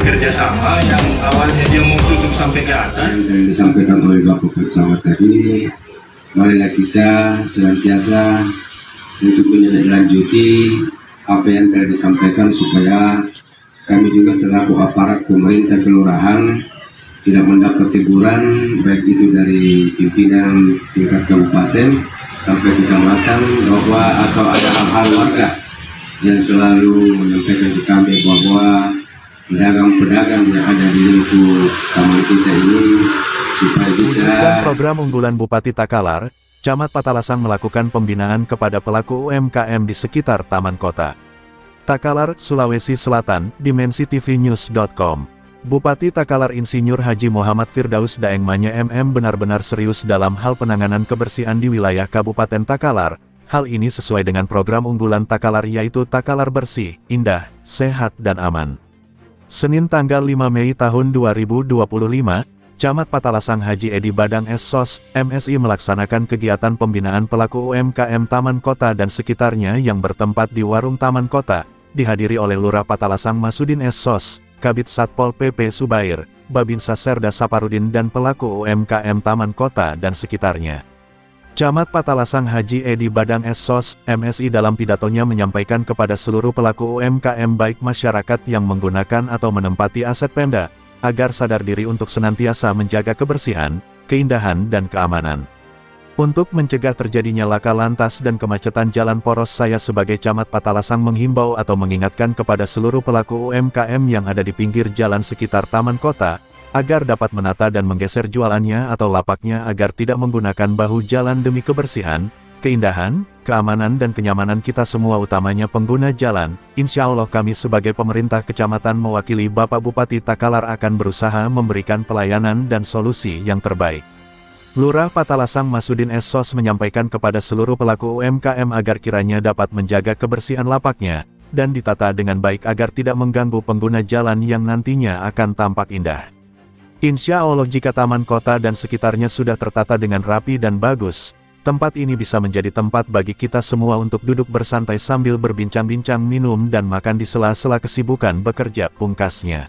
kerjasama yang awalnya dia mau tutup sampai ke atas. Yang disampaikan oleh Bapak Camat tadi, marilah kita senantiasa untuk menindaklanjuti apa yang telah disampaikan supaya kami juga selaku aparat pemerintah kelurahan tidak mendapat teguran baik itu dari pimpinan tingkat kabupaten sampai kecamatan bahwa atau ada hal-hal warga yang selalu menyampaikan ke kami bahwa pedagang-pedagang yang ada di lingkup taman kita ini supaya bisa. Wujudkan program unggulan Bupati Takalar, Camat Patalasang melakukan pembinaan kepada pelaku UMKM di sekitar Taman Kota. Takalar, Sulawesi Selatan, dimensitv-news.com. Bupati Takalar Insinyur Haji Muhammad Firdaus Daeng Manya MM benar-benar serius dalam hal penanganan kebersihan di wilayah Kabupaten Takalar. Hal ini sesuai dengan program unggulan Takalar yaitu Takalar Bersih, Indah, Sehat dan Aman. Senin tanggal 5 Mei tahun 2025, Camat Patalasang Haji Edi Badang SSOS, MSI melaksanakan kegiatan pembinaan pelaku UMKM Taman Kota dan sekitarnya yang bertempat di Warung Taman Kota, dihadiri oleh Lurah Patalasang Masudin SSOS, Kabid Satpol PP Subair, Babinsa Serda Saparudin dan pelaku UMKM Taman Kota dan sekitarnya. Camat Patalasang Haji Edi Badang SSOS, MSI dalam pidatonya menyampaikan kepada seluruh pelaku UMKM baik masyarakat yang menggunakan atau menempati aset Pemda, agar sadar diri untuk senantiasa menjaga kebersihan, keindahan dan keamanan. Untuk mencegah terjadinya laka lantas dan kemacetan jalan poros, saya sebagai Camat Patalasang menghimbau atau mengingatkan kepada seluruh pelaku UMKM yang ada di pinggir jalan sekitar Taman Kota, agar dapat menata dan menggeser jualannya atau lapaknya agar tidak menggunakan bahu jalan demi kebersihan, keindahan, keamanan dan kenyamanan kita semua utamanya pengguna jalan. Insya Allah kami sebagai pemerintah kecamatan mewakili Bapak Bupati Takalar akan berusaha memberikan pelayanan dan solusi yang terbaik. Lurah Patalasang Masudin SSOS menyampaikan kepada seluruh pelaku UMKM agar kiranya dapat menjaga kebersihan lapaknya, dan ditata dengan baik agar tidak mengganggu pengguna jalan yang nantinya akan tampak indah. Insya Allah jika Taman Kota dan sekitarnya sudah tertata dengan rapi dan bagus, tempat ini bisa menjadi tempat bagi kita semua untuk duduk bersantai sambil berbincang-bincang, minum dan makan di sela-sela kesibukan bekerja, pungkasnya.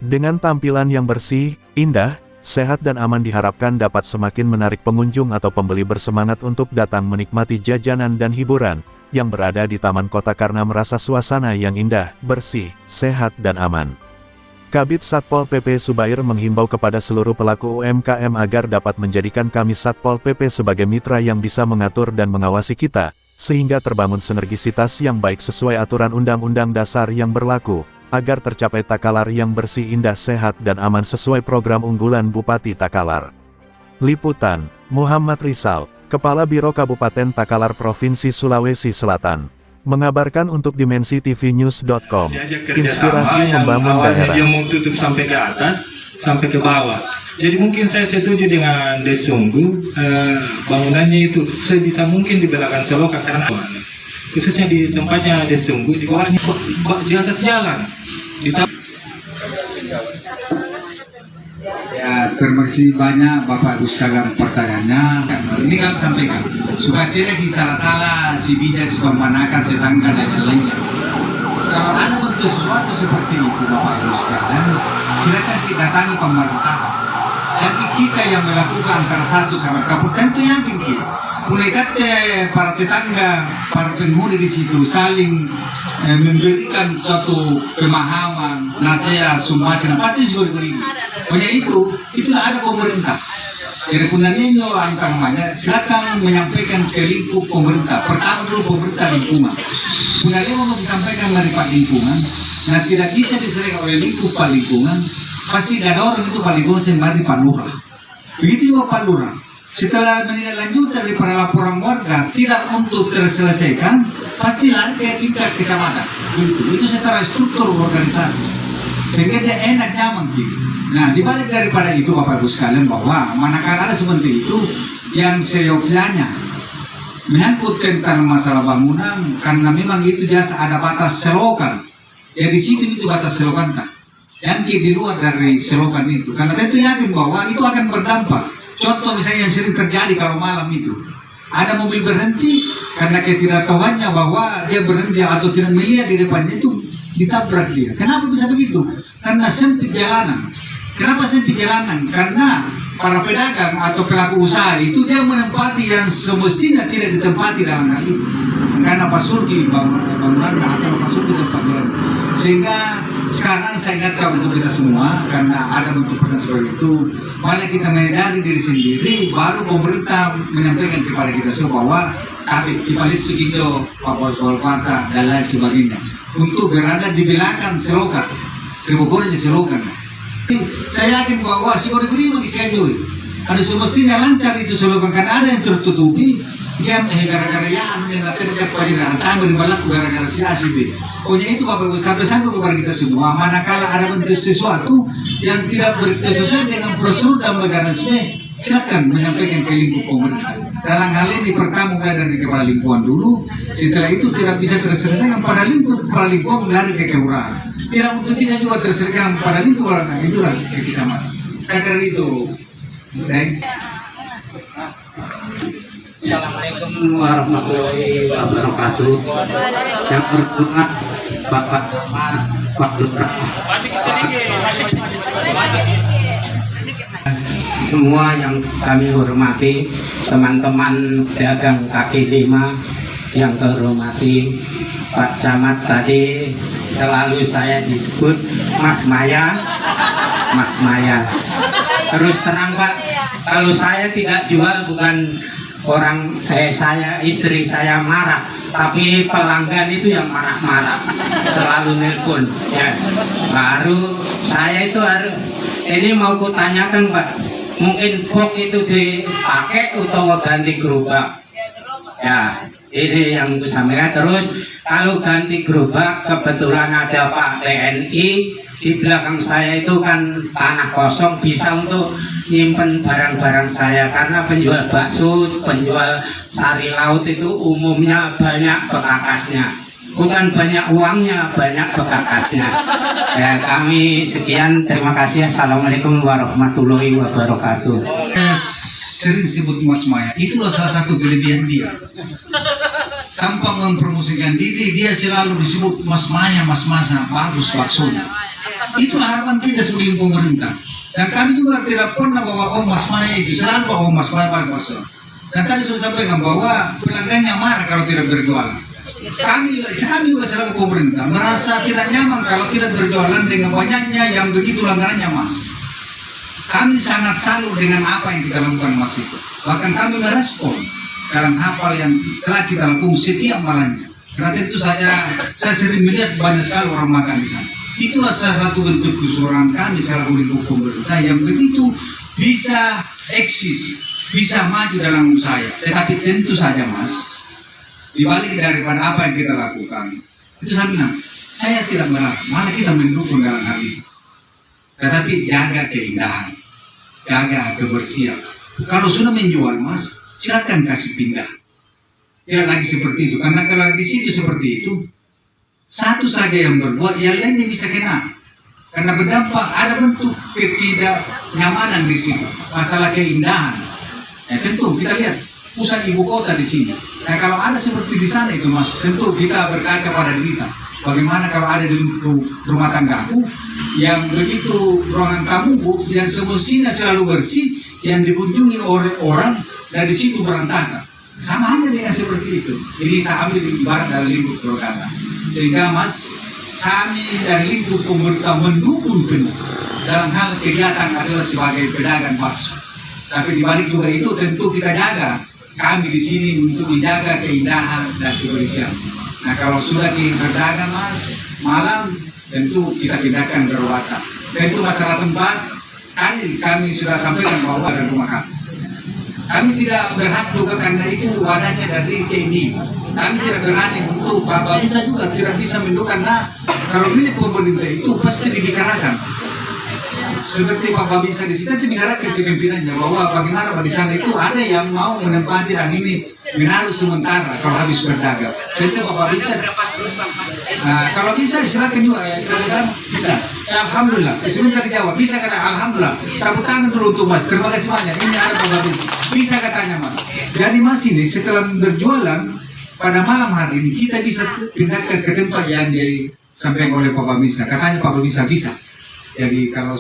Dengan tampilan yang bersih, indah, sehat dan aman diharapkan dapat semakin menarik pengunjung atau pembeli bersemangat untuk datang menikmati jajanan dan hiburan yang berada di Taman Kota karena merasa suasana yang indah, bersih, sehat dan aman. Kabid Satpol PP Subair menghimbau kepada seluruh pelaku UMKM agar dapat menjadikan kami Satpol PP sebagai mitra yang bisa mengatur dan mengawasi kita, sehingga terbangun sinergisitas yang baik sesuai aturan Undang-Undang Dasar yang berlaku, agar tercapai Takalar yang bersih, indah, sehat dan aman sesuai program unggulan Bupati Takalar. Liputan, Muhammad Rizal, Kepala Biro Kabupaten Takalar Provinsi Sulawesi Selatan, mengabarkan untuk dimensitv-news.com. Inspirasi membangun daerah. Dia mau tutup sampai ke atas, sampai ke bawah. Jadi mungkin saya setuju dengan Desunggu, bangunannya itu sebisa mungkin di belakang selokan karena khususnya di tempatnya Desunggu di bawahnya di atas jalan. Ya, terima kasih banyak Bapak Ibu sekalian pertanyaannya. Ini kami sampaikan supaya tidak disalah-salah si bijak si pemanakan tetangga dan yang lainnya. Kalau ada bentuk sesuatu seperti itu Bapak Ibu sekalian, silakan kita datangi pemerintah. Jadi kita yang melakukan antara satu sama kabupaten itu yakin kita. Mulai kata para tetangga, para penghuni di situ saling memberikan suatu pemahaman, nasihat, sumbasi, pasti sudah begini. Punya itu ada pemerintah. Jadi punannya antaranya silakan menyampaikan ke lingkup pemerintah. Pertama dulu pemerintah lingkungan. Punannya mau disampaikan dari Pak Lingkungan. Nah tidak bisa diselesaikan oleh lingkup Pak Lingkungan. Pasti ada orang itu Pak Lingkungan sembari Pak Lurah. Begitu juga Pak Lurah. Setelah menindaklanjuti daripada laporan warga tidak untuk terselesaikan, pasti lari ke tingkat kecamatan. Itu secara struktur organisasi, sehingga dia enak nyaman gitu. Nah, dibalik daripada itu Bapak Ibu sekalian bahwa manakala ada seperti itu yang seyogyanya menyangkut tentang masalah bangunan, karena memang itu biasa ada batas selokan. Ya di situ itu batas selokan tak. Yang di luar dari selokan itu, karena tentu yakin bahwa itu akan berdampak. Contoh misalnya yang sering terjadi kalau malam itu, ada mobil berhenti karena ketidaktahuannya bahwa dia berhenti atau tidak melihat di depannya itu ditabrak dia. Kenapa bisa begitu? karena sempit jalanan. Kenapa sempit jalanan? Karena para pedagang atau pelaku usaha itu dia menempati yang semestinya tidak ditempati dalam hal itu. Karena pasurki bangunan atau pasurki tempat lain. Sehingga sekarang saya ingatkan untuk kita semua, karena ada bentuk pertanyaan seperti itu, malah kita menyadari diri sendiri, baru pemerintah menyampaikan kepada kita semua bahwa kita segitu Papua Kota dan lain sebagainya untuk berada di belakang selokan, keboborannya selokan. Saya yakin bahwa si kode-kode bagi saya juga ada semestinya lancar itu selokan, kan ada yang tertutupi dia gara-gara ya yang nanti dekat pelajaran tambah di balaku gara-gara si ACB. Pokoknya itu Bapak Ibu sampai sanggup kepada kita semua, manakala ada bentuk sesuatu yang tidak sesuai dengan prosedur dan mekanisme, silakan menyampaikan ke lingkup pemerintah. Dalam hal ini pertama mulai dari kepala lingkungan dulu, setelah itu tidak bisa terselesaikan pada lingkup kepala lingkungan lari ke kelurahan, tidak untuk bisa juga terselesaikan pada lingkup itu lari ke kecamatan. Saya kira itu. Assalamualaikum warahmatullahi wabarakatuh. Yang berhormat Bapak Camat, Pak Dutra, semua yang kami hormati, teman-teman pedagang kaki lima yang terhormati, Pak Camat tadi selalu saya disebut Mas Maya, Mas Maya. Terus terang Pak, kalau saya tidak jual bukan orang saya, istri saya marah, tapi pelanggan itu yang marah-marah, selalu nelpon ya. Baru saya itu harus ini mau kutanyakan Pak, mungkin box itu dipakai atau ganti gerobak ya, ini yang aku sampaikan. Terus kalau ganti gerobak kebetulan ada Pak TNI di belakang saya itu kan tanah kosong, bisa untuk nyimpen barang-barang saya, karena penjual bakso, penjual sari laut itu umumnya banyak bekakasnya, bukan banyak uangnya, banyak bekakasnya. Ya, kami sekian, terima kasih. Assalamualaikum warahmatullahi wabarakatuh. Saya sering sebut Mas Maya, itulah salah satu kelebihan dia. Tanpa mempromosikan diri, dia selalu disebut Mas Maya, Mas Masa, bagus baksonya. Itu harapan kita sebagai pemerintah. Dan kami juga tidak pernah bawa Mas Maya itu, selalu bawa Mas Maya bakso. Dan tadi sudah sampaikan bahwa pelanggannya marah kalau tidak berjualan. Kami juga selalu pemerintah merasa tidak nyaman kalau tidak berjualan dengan banyaknya yang begitu langganannya Mas. Kami sangat salut dengan apa yang kita lakukan Mas itu. Bahkan kami merespon dalam hal yang telah kita lakukan setiap malamnya. Karena tentu saja saya sering melihat banyak sekali orang makan di sana. Itulah salah satu bentuk kesusahan kami selaku lingkup pemerintah yang begitu bisa eksis, bisa maju dalam usaha. Tetapi tentu saja Mas, dibalik daripada apa yang kita lakukan, itu saya bilang, saya tidak melarang, malah kita mendukung dalam hal itu. Tetapi jaga keindahan, jaga kebersihan. Kalau sudah menjual Mas, silakan kasih pindah. Tidak lagi seperti itu, karena kalau di situ seperti itu, satu saja yang berbuat, yang lainnya bisa kena. Karena berdampak, ada bentuk ketidaknyamanan di situ. Masalah keindahan. Ya tentu kita lihat pusat ibu kota di sini. Nah kalau ada seperti di sana itu Mas, tentu kita berkaca pada diri kita. Bagaimana kalau ada di rumah tanggaku yang begitu ruangan tamuku yang semestinya selalu bersih, yang dikunjungi oleh orang dan di situ berantakan. Sama halnya dengan seperti itu. Ini saya ambil ibarat dari lingkup Purwakarta. Sehingga Mas, kami dari lingkup pemerintah mendukung penuh dalam hal kegiatan adalah sebagai pedagang bakso. Tapi dibalik juga itu tentu kita jaga, kami di sini untuk menjaga keindahan dan kebersihan. Nah kalau sudah kita berdagang Mas, malam tentu kita pindahkan ke Rowata. Tentu masalah tempat, kami sudah sampaikan bahwa ada rumah kami. Kami tidak berhak juga karena itu wadahnya dari TNI. Kami tidak berani untuk Bapak bisa juga tidak bisa menentukan. Nah, kalau milik pemerintah itu pasti dibicarakan. Seperti Bapak bisa di situ dibicarakan ke pimpinannya bahwa bagaimana di sana itu ada yang mau menempati dan ini menaruh sementara kalau habis berdagang. Jadi Bapak bisa. Kalau bisa silakan juga ya. Bisa. Alhamdulillah. Sebentar dijawab. Bisa kata Alhamdulillah. Tepuk tangan dulu untuk Mas. Terima kasih banyak. Ini ada Bapak bisa. Bisa katanya Mas. Jadi Mas ini setelah berjualan pada malam hari ini kita bisa pindahkan ke tempat yang disampaikan oleh Bapak bisa. Katanya Bapak bisa. Jadi kalau